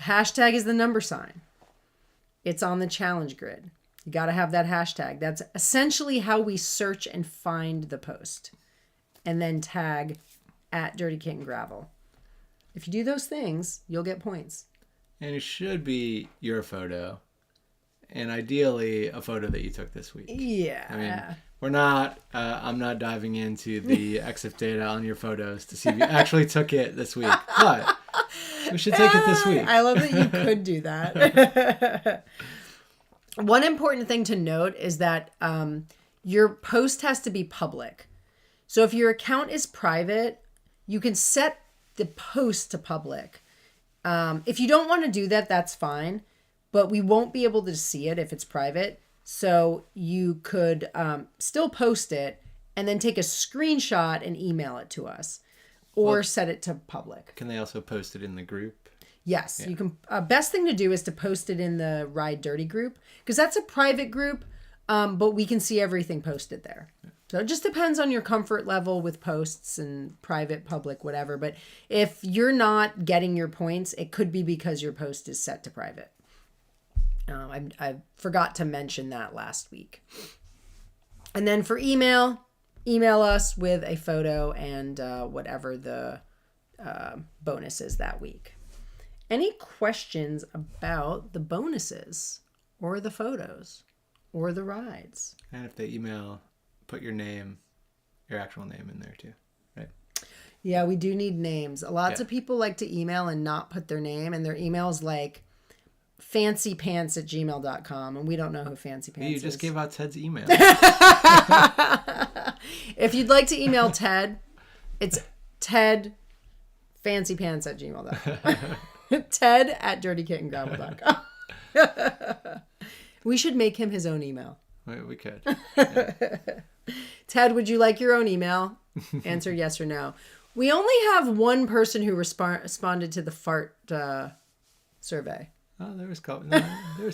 Speaker 1: Hashtag is the number sign. It's on the challenge grid. You got to have that hashtag. That's essentially how we search and find the post. And then tag at Dirty Kitten Gravel. If you do those things, you'll get points.
Speaker 2: And it should be your photo. And ideally, a photo that you took this week.
Speaker 1: Yeah.
Speaker 2: I mean, I'm not diving into the EXIF data on your photos to see if you actually took it this week. But we should take it this week.
Speaker 1: I love that you could do that. One important thing to note is that your post has to be public. So if your account is private, you can set the post to public. If you don't want to do that, that's fine. But we won't be able to see it if it's private. So you could still post it and then take a screenshot and email it to us. Or set it to public.
Speaker 2: Can they also post it in the group?
Speaker 1: Yes.
Speaker 2: Yeah.
Speaker 1: You can. Best thing to do is to post it in the Ride Dirty group. Because that's a private group. But we can see everything posted there. Yeah. So it just depends on your comfort level with posts and private, public, whatever. But if you're not getting your points, it could be because your post is set to private. I forgot to mention that last week. And then for email us with a photo and whatever the bonus is that week. Any questions about the bonuses or the photos or the rides?
Speaker 2: And if they email, put your actual name in there too, right?
Speaker 1: Yeah, we do need names. Lots of people like to email and not put their name, and their email's like fancypants@gmail.com, and we don't know who Fancy Pants is.
Speaker 2: You just gave out Ted's email.
Speaker 1: If you'd like to email Ted, it's tedfancypants@gmail.com. Ted@dirtykittengravel.com. We should make him his own email.
Speaker 2: We could. Yeah.
Speaker 1: Ted, would you like your own email? Answer yes or no. We only have one person who responded to the fart survey.
Speaker 2: Oh, there was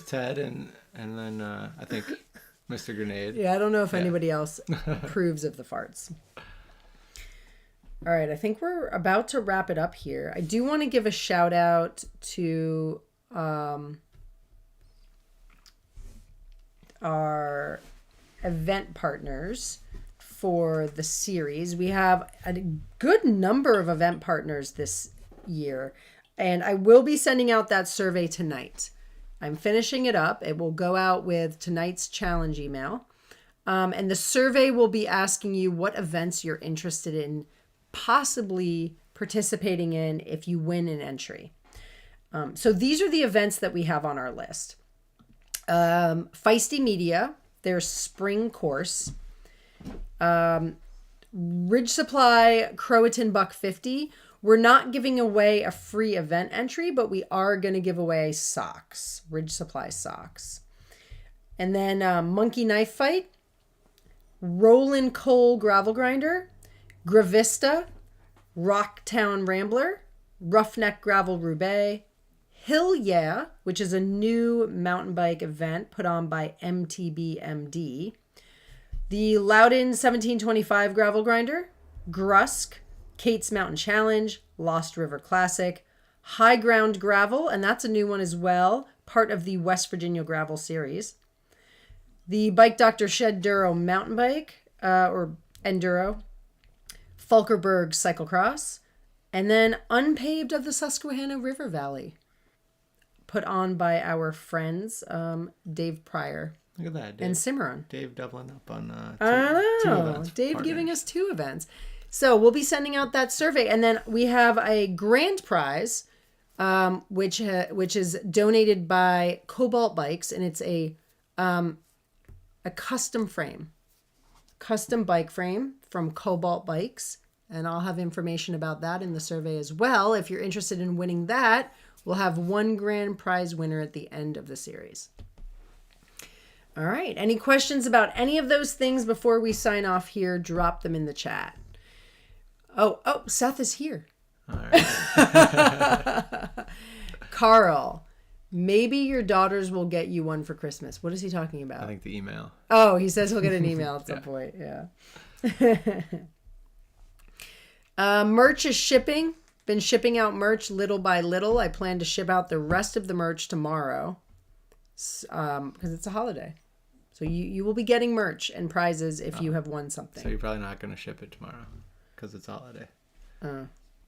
Speaker 2: Ted and then I think Mr. Grenade.
Speaker 1: Yeah, I don't know if anybody else approves of the farts. All right, I think we're about to wrap it up here. I do want to give a shout out to our event partners for the series. We have a good number of event partners this year, and I will be sending out that survey tonight. I'm finishing it up. It will go out with tonight's challenge email. And the survey will be asking you what events you're interested in possibly participating in if you win an entry. So these are the events that we have on our list. Feisty Media, their spring course. Ridge Supply, Croatan Buck 50. We're not giving away a free event entry, but we are going to give away socks, Ridge Supply socks. And then Monkey Knife Fight, Rollin' Coal Gravel Grinder, Gravista, Rocktown Rambler, Roughneck Gravel Roubaix, Hill Yeah, which is a new mountain bike event put on by MTBMD, the Loudon 1725 Gravel Grinder, Grusk, Kate's Mountain Challenge, Lost River Classic, High Ground Gravel, and that's a new one as well, part of the West Virginia Gravel Series, the Bike Dr. Shedduro Mountain Bike, or Enduro, Falkerberg Cyclocross, and then Unpaved of the Susquehanna River Valley, put on by our friends Dave Pryor.
Speaker 2: Look at that, Dave.
Speaker 1: And Cimarron.
Speaker 2: Dave doubling up on
Speaker 1: two events. Dave partners. Giving us 2 events. So we'll be sending out that survey, and then we have a grand prize, which is donated by Cobalt Bikes, and it's a custom bike frame from Cobalt Bikes, and I'll have information about that in the survey as well. If you're interested in winning that, we'll have 1 grand prize winner at the end of the series. All right. Any questions about any of those things before we sign off here? Drop them in the chat. Oh, Seth is here.
Speaker 2: All right.
Speaker 1: Carl, maybe your daughters will get you one for Christmas. What is he talking about?
Speaker 2: I think the email.
Speaker 1: Oh, he says he'll get an email at some point. Yeah. Merch is shipping. Been shipping out merch little by little. I plan to ship out the rest of the merch tomorrow because it's a holiday. So you will be getting merch and prizes if you have won something.
Speaker 2: So you're probably not going to ship it tomorrow because it's a holiday.
Speaker 1: Okay.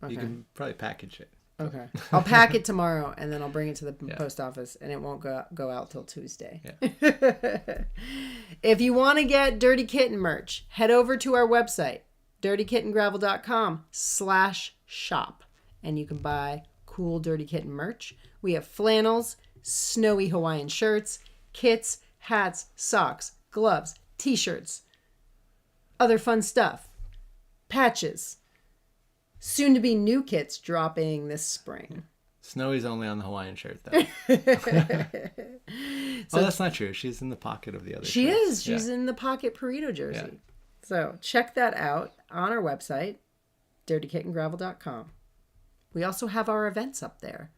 Speaker 2: You can probably package it.
Speaker 1: Okay. I'll pack it tomorrow and then I'll bring it to the post office and it won't go out till Tuesday. Yeah. If you want to get Dirty Kitten merch, head over to our website, dirtykittengravel.com/shop, and you can buy cool Dirty Kitten merch. We have flannels, snowy Hawaiian shirts, kits, hats, socks, gloves, t-shirts, other fun stuff, patches, soon to be new kits dropping this spring.
Speaker 2: Snowy's only on the Hawaiian shirt though. So that's not true. She's in the pocket of the other
Speaker 1: She
Speaker 2: shirts.
Speaker 1: is. She's in the pocket Perito jersey.
Speaker 2: Yeah.
Speaker 1: So check that out on our website, dirtykittengravel.com. We also have our events up there.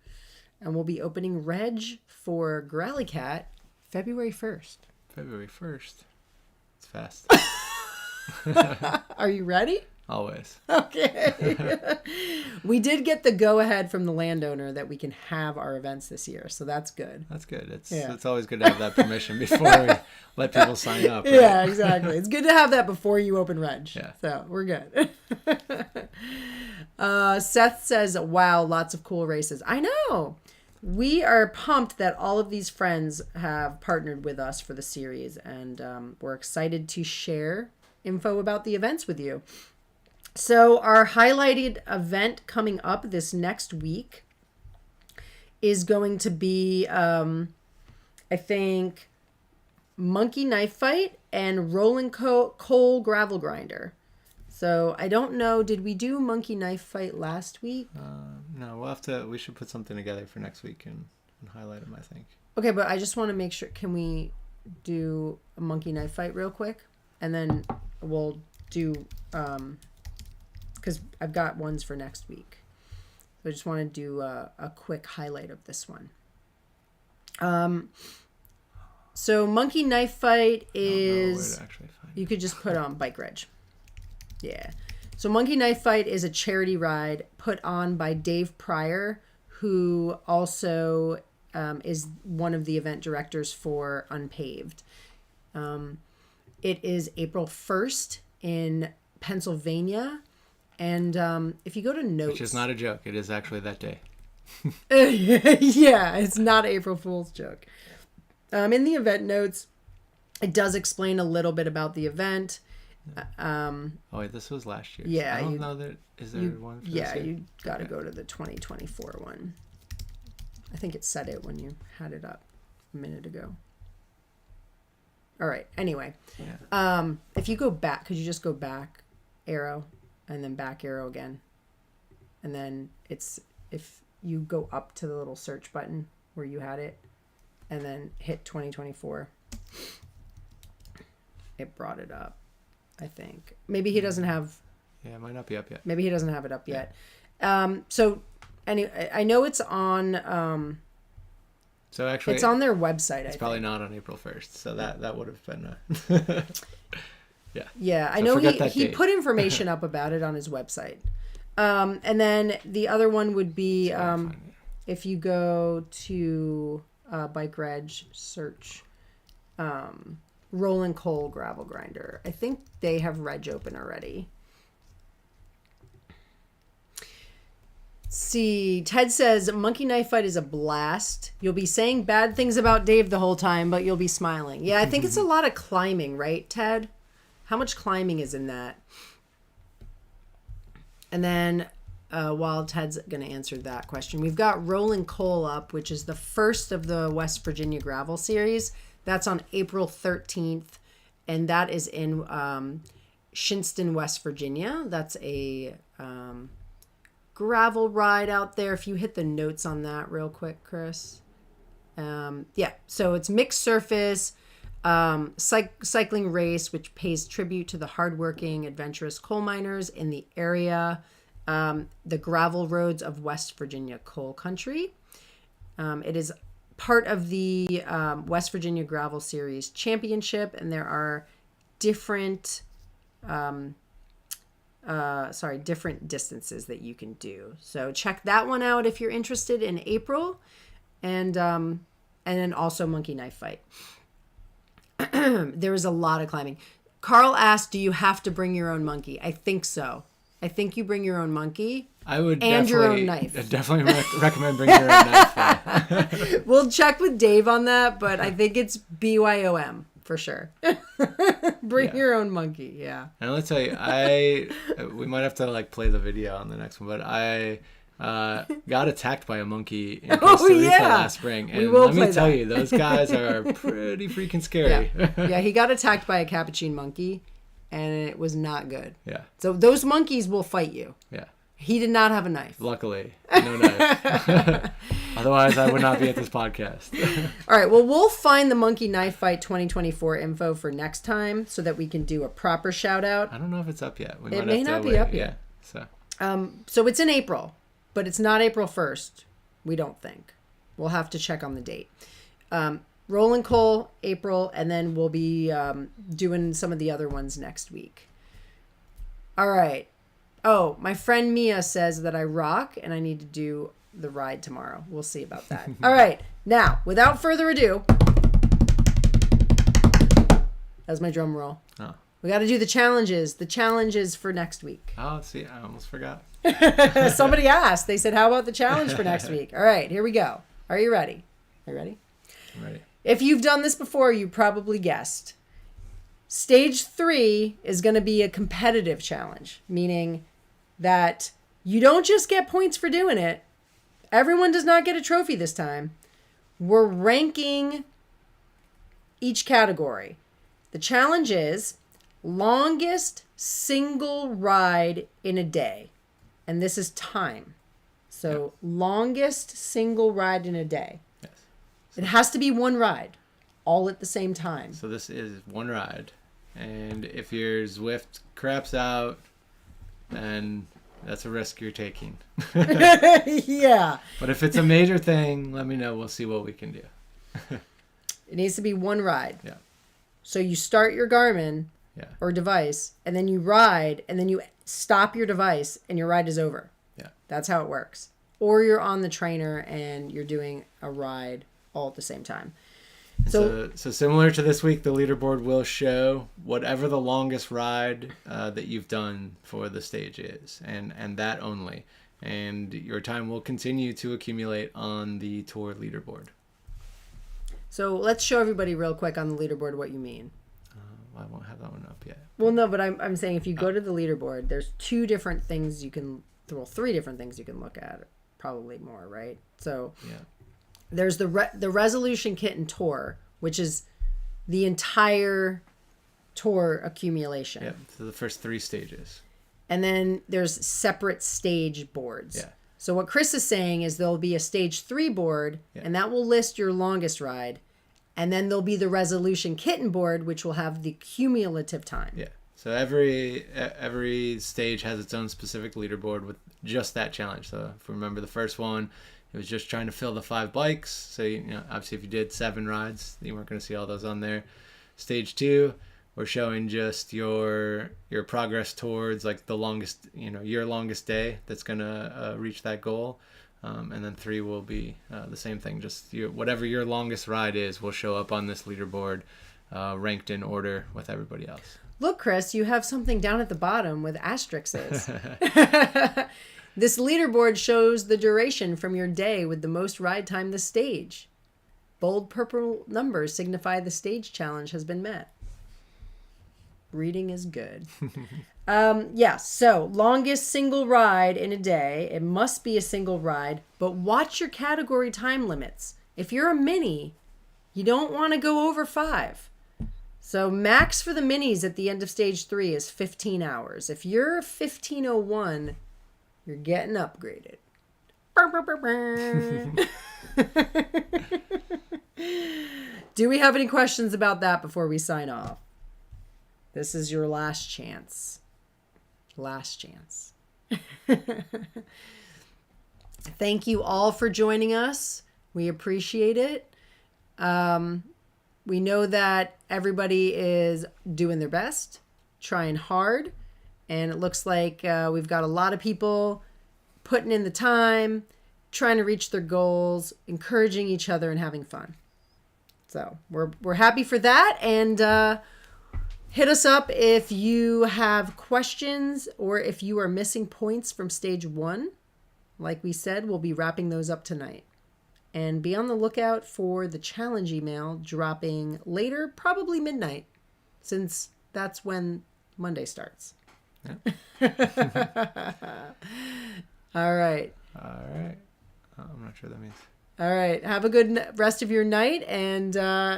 Speaker 1: And we'll be opening Reg for Growly Cat February 1st.
Speaker 2: February 1st. It's fast.
Speaker 1: Are you ready?
Speaker 2: Always.
Speaker 1: Okay. We did get the go-ahead from the landowner that we can have our events this year, so that's good.
Speaker 2: That's good. It's always good to have that permission before we let people sign up. Right?
Speaker 1: Yeah, exactly. It's good to have that before you open Reg.
Speaker 2: Yeah.
Speaker 1: So we're good. Seth says, wow, lots of cool races. I know. We are pumped that all of these friends have partnered with us for the series, and we're excited to share info about the events with you. So our highlighted event coming up this next week is going to be, I think, Monkey Knife Fight and Rollin' Coal Gravel Grinder. So I don't know, did we do Monkey Knife Fight last week?
Speaker 2: No, we should put something together for next week and highlight them, I think.
Speaker 1: Okay, but I just want to make sure, can we do a Monkey Knife Fight real quick? And then we'll do, because I've got ones for next week. So I just want to do a quick highlight of this one. So Monkey Knife Fight is,
Speaker 2: where to actually find
Speaker 1: you could just put on Bike Reg. Yeah. So Monkey Knife Fight is a charity ride put on by Dave Pryor, who also is one of the event directors for Unpaved. It is April 1st in Pennsylvania. And if you go to notes...
Speaker 2: Which is not a joke. It is actually that day.
Speaker 1: Yeah, it's not April Fool's joke. In the event notes, it does explain a little bit about the event.
Speaker 2: Oh, wait, this was last year.
Speaker 1: Yeah.
Speaker 2: I don't know that... Is there one for
Speaker 1: Yeah,
Speaker 2: this year?
Speaker 1: you got to go to the 2024 one. I think it said it when you had it up a minute ago. All right. Anyway, if you go back, could you just go back arrow and then back arrow again? And then if you go up to the little search button where you had it and then hit 2024, it brought it up, I think. Maybe he doesn't have...
Speaker 2: Yeah, it might not be up yet.
Speaker 1: Maybe he doesn't have it up yet. So anyway, I know it's on...
Speaker 2: So actually,
Speaker 1: it's on their website.
Speaker 2: It's probably not on April 1st, so that would have been. Yeah.
Speaker 1: Yeah, I
Speaker 2: So
Speaker 1: know he
Speaker 2: date.
Speaker 1: put information up about it on his website. And then the other one would be if you go to Bike Reg, search Rolling Coal Gravel Grinder. I think they have Reg open already. See, Ted says Monkey Knife Fight is a blast. You'll be saying bad things about Dave the whole time, but you'll be smiling. Yeah, I think it's a lot of climbing, right, Ted? How much climbing is in that? And then while Ted's going to answer that question, we've got Rolling Coal up, which is the first of the West Virginia Gravel Series. That's on April 13th, and that is in Shinston, West Virginia. That's a... gravel ride out there. If you hit the notes on that real quick, Chris. Yeah, so it's mixed surface cycling race, which pays tribute to the hardworking, adventurous coal miners in the area, the gravel roads of West Virginia coal country. It is part of the West Virginia Gravel Series Championship, and there are different different distances that you can do. So check that one out if you're interested in April, and then also Monkey Knife Fight. There is a lot of climbing. Carl asked, do you have to bring your own monkey? I think so. I think you bring your own monkey.
Speaker 2: I would
Speaker 1: and your own knife.
Speaker 2: Definitely recommend bringing your own knife.
Speaker 1: We'll check with Dave on that, but I think it's BYOM. For sure. Bring your own monkey. Yeah.
Speaker 2: And let me tell you, we might have to play the video on the next one, but I got attacked by a monkey in Costa Rica last spring. And let me tell you, those guys are pretty freaking scary.
Speaker 1: Yeah, he got attacked by a capuchin monkey, and it was not good.
Speaker 2: Yeah.
Speaker 1: So those monkeys will fight you.
Speaker 2: Yeah.
Speaker 1: He did not have a knife.
Speaker 2: Luckily, no knife. Otherwise, I would not be at this podcast.
Speaker 1: All right. Well, we'll find the Monkey Knife Fight 2024 info for next time so that we can do a proper shout out.
Speaker 2: I don't know if it's up yet.
Speaker 1: It may not be up yet.
Speaker 2: Yeah.
Speaker 1: So it's in April, but it's not April 1st. We don't think. We'll have to check on the date. Rolling Coal, April, and then we'll be doing some of the other ones next week. All right. Oh, my friend Mia says that I rock and I need to do the ride tomorrow. We'll see about that. All right. Now, without further ado, that's my drum roll.
Speaker 2: Oh.
Speaker 1: We got to do the challenges. The challenges for next week.
Speaker 2: Oh, see, I almost forgot.
Speaker 1: Somebody asked. They said, how about the challenge for next week? All right, here we go. Are you ready? Are you ready?
Speaker 2: I'm ready.
Speaker 1: If you've done this before, you probably guessed. Stage 3 is going to be a competitive challenge, meaning that you don't just get points for doing it. Everyone does not get a trophy this time. We're ranking each category. The challenge is longest single ride in a day. And this is time. So longest single ride in a day.
Speaker 2: Yes.
Speaker 1: It has to be one ride, all at the same time.
Speaker 2: So this is one ride. And if your Zwift craps out, then that's a risk you're taking.
Speaker 1: Yeah.
Speaker 2: But if it's a major thing, let me know. We'll see what we can do.
Speaker 1: It needs to be one ride.
Speaker 2: Yeah.
Speaker 1: So you start your Garmin or device, and then you ride, and then you stop your device and your ride is over.
Speaker 2: Yeah.
Speaker 1: That's how it works. Or you're on the trainer and you're doing a ride all at the same time.
Speaker 2: So similar to this week, the leaderboard will show whatever the longest ride that you've done for the stage is, and that only. And your time will continue to accumulate on the tour leaderboard.
Speaker 1: So let's show everybody real quick on the leaderboard what you mean.
Speaker 2: I won't have that one up yet.
Speaker 1: Well, no, but I'm saying if you go to the leaderboard, there's three different things you can look at. Probably more, right? So
Speaker 2: yeah.
Speaker 1: There's the Resolution Kitten Tour, which is the entire tour accumulation.
Speaker 2: Yeah, so the first 3 stages.
Speaker 1: And then there's separate stage boards.
Speaker 2: Yeah.
Speaker 1: So what Chris is saying is there'll be a stage 3 board, and that will list your longest ride. And then there'll be the Resolution Kitten board, which will have the cumulative time.
Speaker 2: Yeah. So every stage has its own specific leaderboard with just that challenge. So if we remember the first one, it was just trying to fill the 5 bikes. So, obviously if you did 7 rides, you weren't going to see all those on there. Stage 2, we're showing just your progress towards like the longest, your longest day that's going to reach that goal. And then 3 will be the same thing. Just whatever your longest ride is will show up on this leaderboard, ranked in order with everybody else.
Speaker 1: Look, Chris, you have something down at the bottom with asterisks. This leaderboard shows the duration from your day with the most ride time the stage. Bold purple numbers signify the stage challenge has been met. Reading is good. So longest single ride in a day. It must be a single ride, but watch your category time limits. If you're a mini, you don't want to go over 5. So max for the minis at the end of stage 3 is 15 hours. If you're 1501, you're getting upgraded. Do we have any questions about that before we sign off? This is your last chance. Last chance. Thank you all for joining us. We appreciate it. We know that everybody is doing their best, trying hard, and it looks like we've got a lot of people putting in the time, trying to reach their goals, encouraging each other, and having fun. So we're happy for that, and hit us up if you have questions or if you are missing points from stage 1. Like we said, we'll be wrapping those up tonight. And be on the lookout for the challenge email dropping later, probably midnight, since that's when Monday starts.
Speaker 2: Yeah.
Speaker 1: All right.
Speaker 2: I'm not sure what that means.
Speaker 1: All right. Have a good rest of your night and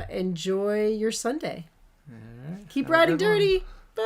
Speaker 1: enjoy your Sunday.
Speaker 2: All right.
Speaker 1: Keep riding dirty. Bye.